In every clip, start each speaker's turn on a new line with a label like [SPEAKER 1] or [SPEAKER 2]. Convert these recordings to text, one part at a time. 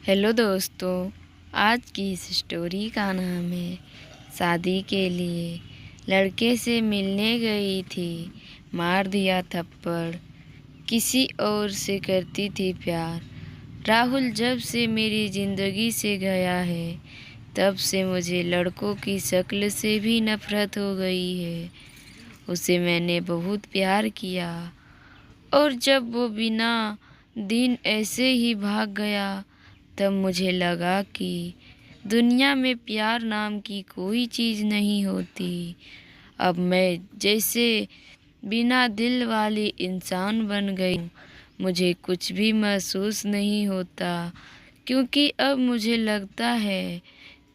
[SPEAKER 1] Hello दोस्तों, आज की इस स्टोरी का नाम है शादी के लिए। लड़के से मिलने गई थी, मार दिया थप्पड़, किसी और से करती थी प्यार। राहुल जब से मेरी ज़िंदगी से गया है, तब से मुझे लड़कों की शक्ल से भी नफ़रत हो गई है। उसे मैंने बहुत प्यार किया, और जब वो बिना दिन ऐसे ही भाग गया, तब मुझे लगा कि दुनिया में प्यार नाम की कोई चीज़ नहीं होती। अब मैं जैसे बिना दिल वाली इंसान बन गई हूँ। मुझे कुछ भी महसूस नहीं होता, क्योंकि अब मुझे लगता है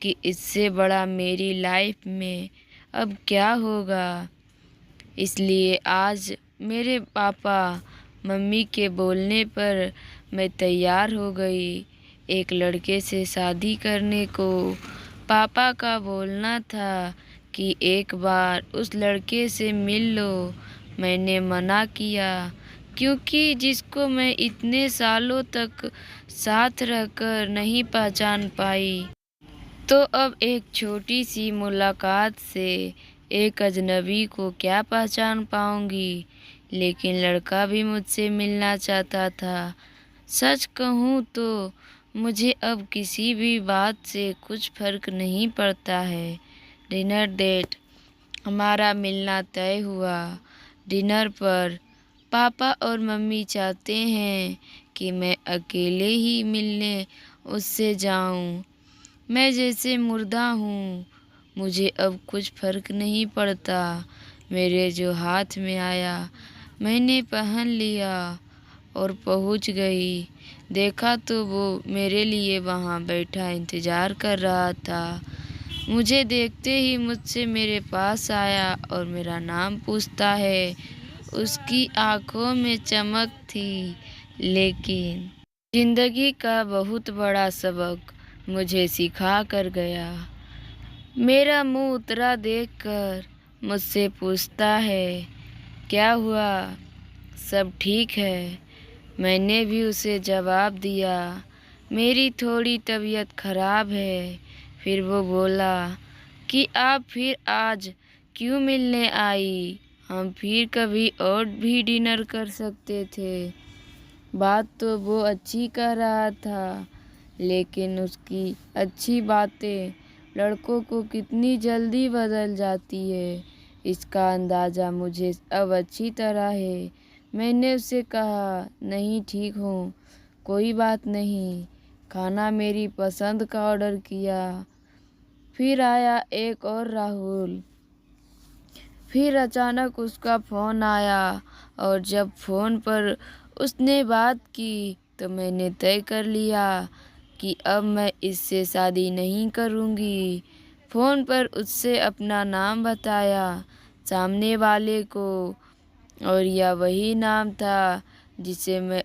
[SPEAKER 1] कि इससे बड़ा मेरी लाइफ में अब क्या होगा। इसलिए आज मेरे पापा मम्मी के बोलने पर मैं तैयार हो गई एक लड़के से शादी करने को। पापा का बोलना था कि एक बार उस लड़के से मिल लो। मैंने मना किया, क्योंकि जिसको मैं इतने सालों तक साथ रहकर नहीं पहचान पाई, तो अब एक छोटी सी मुलाकात से एक अजनबी को क्या पहचान पाऊंगी। लेकिन लड़का भी मुझसे मिलना चाहता था। सच कहूँ तो मुझे अब किसी भी बात से कुछ फर्क नहीं पड़ता है। डिनर डेट हमारा मिलना तय हुआ। डिनर पर पापा और मम्मी चाहते हैं कि मैं अकेले ही मिलने उससे जाऊं। मैं जैसे मुर्दा हूँ, मुझे अब कुछ फर्क नहीं पड़ता। मेरे जो हाथ में आया मैंने पहन लिया और पहुँच गई। देखा तो वो मेरे लिए वहाँ बैठा इंतज़ार कर रहा था। मुझे देखते ही मुझसे मेरे पास आया और मेरा नाम पूछता है। उसकी आंखों में चमक थी, लेकिन जिंदगी का बहुत बड़ा सबक मुझे सिखा कर गया। मेरा मुंह उतरा देखकर मुझसे पूछता है, क्या हुआ, सब ठीक है? मैंने भी उसे जवाब दिया, मेरी थोड़ी तबीयत खराब है। फिर वो बोला कि आप फिर आज क्यों मिलने आई? हम फिर कभी और भी डिनर कर सकते थे। बात तो वो अच्छी कर रहा था, लेकिन उसकी अच्छी बातें लड़कों को कितनी जल्दी बदल जाती है, इसका अंदाज़ा मुझे अब अच्छी तरह है। मैंने उससे कहा, नहीं ठीक हूँ, कोई बात नहीं। खाना मेरी पसंद का ऑर्डर किया। फिर आया एक और राहुल। फिर अचानक उसका फ़ोन आया, और जब फ़ोन पर उसने बात की तो मैंने तय कर लिया कि अब मैं इससे शादी नहीं करूँगी। फ़ोन पर उससे अपना नाम बताया सामने वाले को, और यह वही नाम था जिसे मैं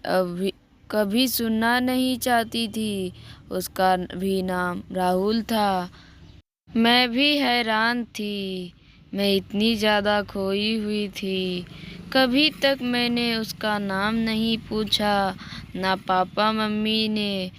[SPEAKER 1] कभी सुनना नहीं चाहती थी। उसका भी नाम राहुल था। मैं भी हैरान थी, मैं इतनी ज़्यादा खोई हुई थी। कभी तक मैंने उसका नाम नहीं पूछा, ना पापा मम्मी ने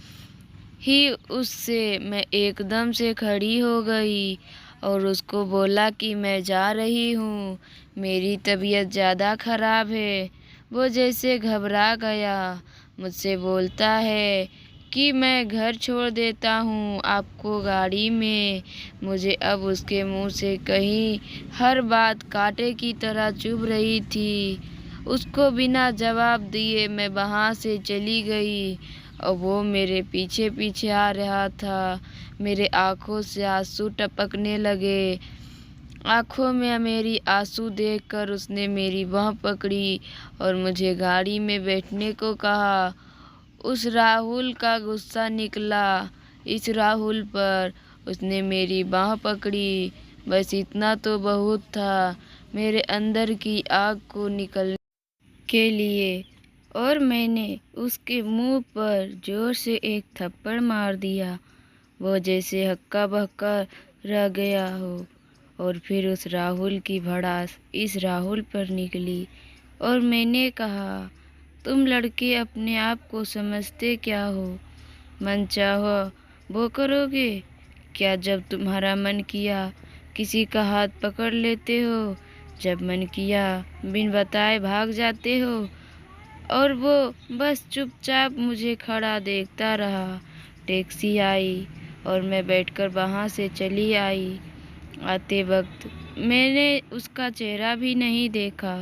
[SPEAKER 1] ही उससे। मैं एकदम से खड़ी हो गई और उसको बोला कि मैं जा रही हूँ, मेरी तबीयत ज़्यादा ख़राब है। वो जैसे घबरा गया, मुझसे बोलता है कि मैं घर छोड़ देता हूँ आपको गाड़ी में। मुझे अब उसके मुंह से कहीं हर बात कांटे की तरह चुभ रही थी। उसको बिना जवाब दिए मैं वहाँ से चली गई, और वो मेरे पीछे पीछे आ रहा था। मेरे आंखों से आंसू टपकने लगे। आंखों में मेरी आंसू देखकर उसने मेरी बाँह पकड़ी और मुझे गाड़ी में बैठने को कहा। उस राहुल का गुस्सा निकला इस राहुल पर। उसने मेरी बाँह पकड़ी, बस इतना तो बहुत था मेरे अंदर की आग को निकलने के लिए, और मैंने उसके मुंह पर जोर से एक थप्पड़ मार दिया। वो जैसे हक्का बक्का रह गया हो। और फिर उस राहुल की भड़ास इस राहुल पर निकली, और मैंने कहा, तुम लड़के अपने आप को समझते क्या हो? मन चाहो वो करोगे क्या? जब तुम्हारा मन किया किसी का हाथ पकड़ लेते हो, जब मन किया बिन बताए भाग जाते हो, और वो बस चुपचाप मुझे खड़ा देखता रहा। टैक्सी आई और मैं बैठकर वहाँ से चली आई। आते वक्त मैंने उसका चेहरा भी नहीं देखा।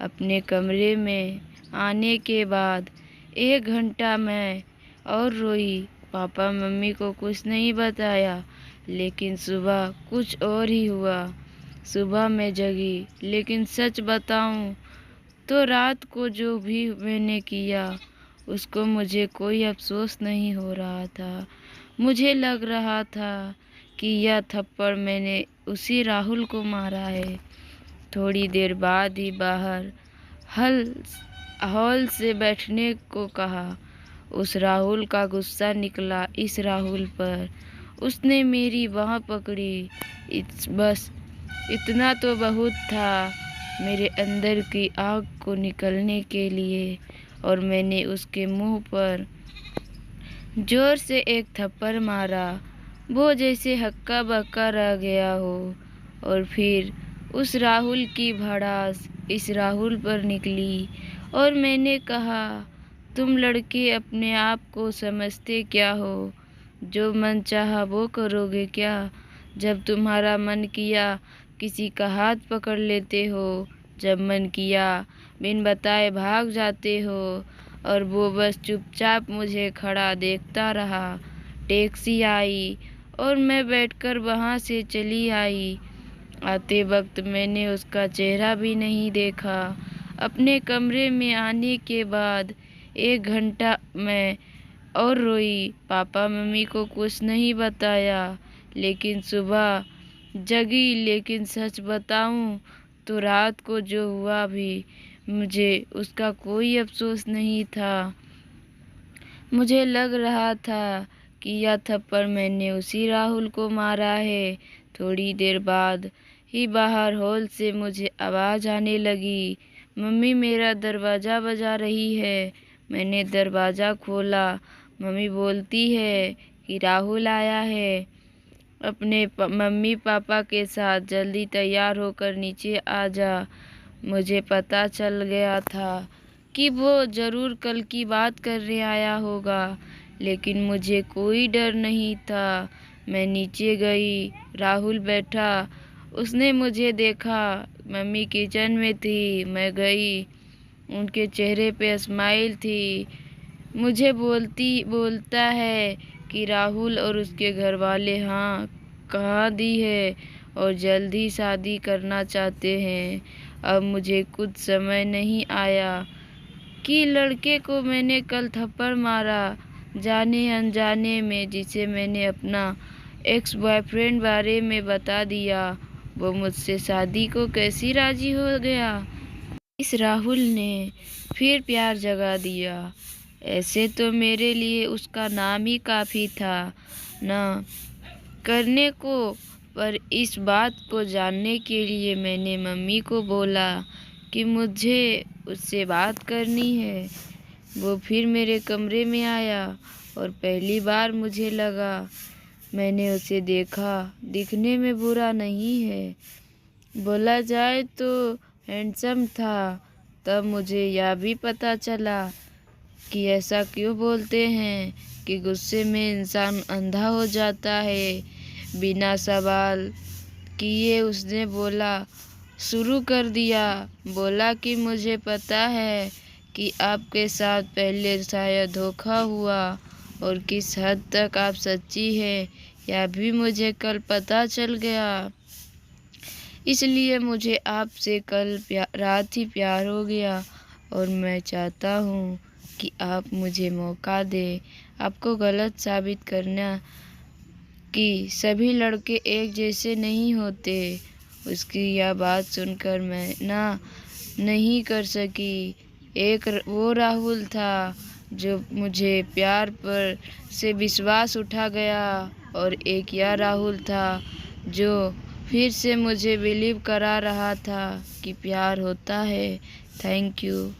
[SPEAKER 1] अपने कमरे में आने के बाद 1 घंटा मैं और रोई। पापा मम्मी को कुछ नहीं बताया, लेकिन सुबह कुछ और ही हुआ। सुबह मैं जगी, लेकिन सच बताऊं तो रात को जो भी मैंने किया उसको मुझे कोई अफसोस नहीं हो रहा था। मुझे लग रहा था कि यह थप्पड़ मैंने उसी राहुल को मारा है। थोड़ी देर बाद ही बाहर हल हॉल से बैठने को कहा। उस राहुल का गुस्सा निकला इस राहुल पर। उसने मेरी बाँह पकड़ी। बस इतना तो बहुत था मेरे अंदर की आग को निकलने के लिए, और मैंने उसके मुंह पर जोर से एक थप्पड़ मारा। वो जैसे हक्का बक्का रह गया हो। और फिर उस राहुल की भड़ास इस राहुल पर निकली और मैंने कहा, तुम लड़के अपने आप को समझते क्या हो? जो मन चाहा वो करोगे क्या? जब तुम्हारा मन किया किसी का हाथ पकड़ लेते हो, जब मन किया बिन बताए भाग जाते हो, और वो बस चुपचाप मुझे खड़ा देखता रहा। टैक्सी आई और मैं बैठकर वहाँ से चली आई। आते वक्त मैंने उसका चेहरा भी नहीं देखा। अपने कमरे में आने के बाद 1 घंटा मैं और रोई। पापा मम्मी को कुछ नहीं बताया, लेकिन सुबह जगी, लेकिन सच बताऊं तो रात को जो हुआ भी मुझे उसका कोई अफसोस नहीं था। मुझे लग रहा था कि यह थप्पड़ मैंने उसी राहुल को मारा है। थोड़ी देर बाद ही बाहर हॉल से मुझे आवाज़ आने लगी, मम्मी मेरा दरवाज़ा बजा रही है। मैंने दरवाज़ा खोला। मम्मी बोलती है कि राहुल आया है। अपने मम्मी पापा के साथ जल्दी तैयार होकर नीचे आ जा। मुझे पता चल गया था कि वो ज़रूर कल की बात करने आया होगा, लेकिन मुझे कोई डर नहीं था। मैं नीचे गई। राहुल बैठा। उसने मुझे देखा। मम्मी किचन में थी। मैं गई। उनके चेहरे पे स्माइल थी। मुझे बोलता है कि राहुल और उसके घर वाले हाँ कहा दी है और जल्दी शादी करना चाहते हैं। अब मुझे कुछ समझ नहीं आया कि लड़के को मैंने कल थप्पड़ मारा जाने अनजाने में, जिसे मैंने अपना एक्स बॉयफ्रेंड बारे में बता दिया, वो मुझसे शादी को कैसी राजी हो गया। इस राहुल ने फिर प्यार जगा दिया। ऐसे तो मेरे लिए उसका नाम ही काफ़ी था ना करने को, पर इस बात को जानने के लिए मैंने मम्मी को बोला कि मुझे उससे बात करनी है। वो फिर मेरे कमरे में आया और पहली बार मुझे लगा मैंने उसे देखा। दिखने में बुरा नहीं है, बोला जाए तो हैंडसम था। तब मुझे यह भी पता चला कि ऐसा क्यों बोलते हैं कि गुस्से में इंसान अंधा हो जाता है। बिना सवाल किए उसने बोला शुरू कर दिया। बोला कि मुझे पता है कि आपके साथ पहले शायद धोखा हुआ, और किस हद तक आप सच्ची हैं यह भी मुझे कल पता चल गया। इसलिए मुझे आपसे कल रात ही प्यार हो गया, और मैं चाहता हूँ कि आप मुझे मौका दें आपको गलत साबित करना कि सभी लड़के एक जैसे नहीं होते। उसकी यह बात सुनकर मैं नहीं कर सकी। एक वो राहुल था जो मुझे प्यार पर से विश्वास उठा गया, और एक यह राहुल था जो फिर से मुझे बिलीव करा रहा था कि प्यार होता है। Thank you.